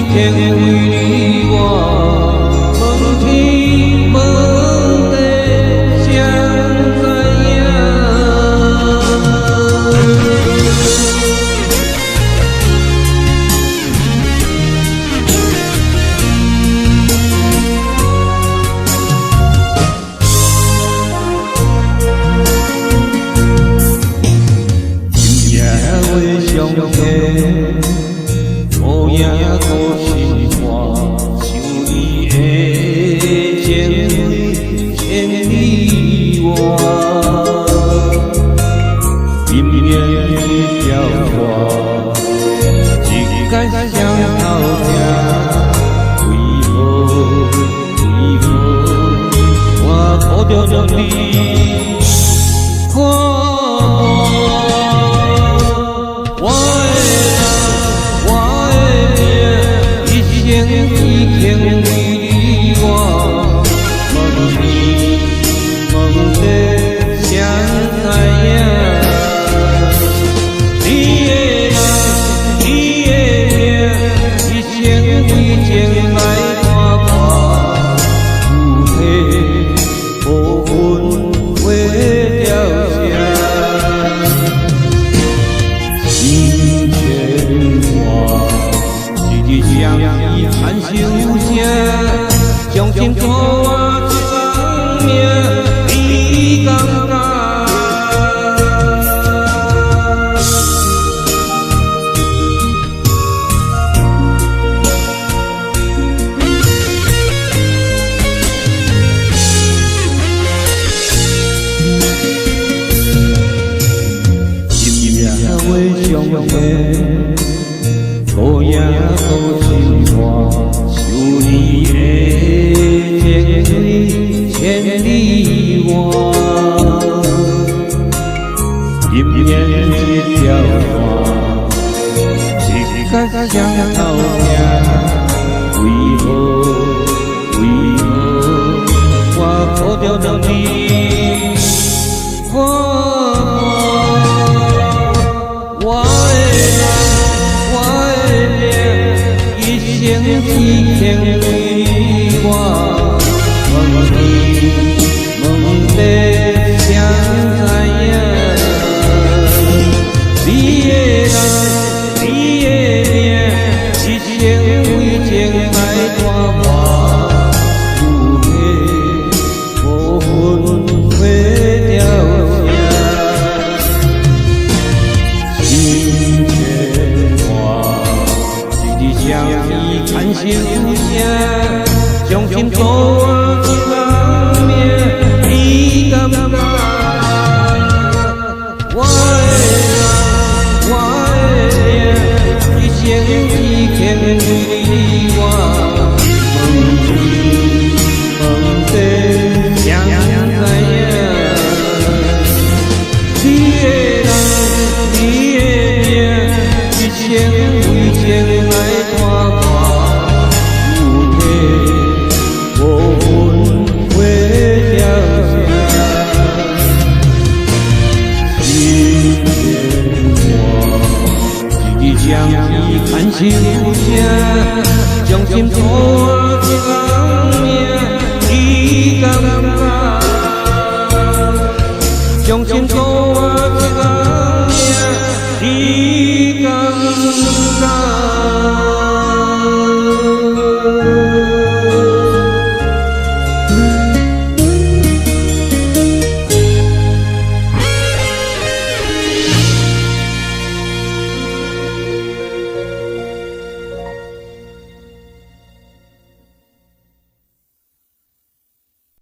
天为你我问天问地谁知影？今夜为上天。乌影孤心花，想你的情千里外。姻缘一条花，一间双头听，为何我抱着你看？天为你我问天问地谁知影？你的人，你的命，一生为情来看破，有体无分为条线，心牵挂，一日相依叹心。将心托我一生命，你感觉？今夜为上天，乌影孤心花，想你的情千里外。姻缘一条花，一间双头听，为何我抱着你看？天为我问天问地谁知影？你的人，你的命，一生为情来看破，有体无分为条线，心牵挂，一日相依。叹心声，将心托。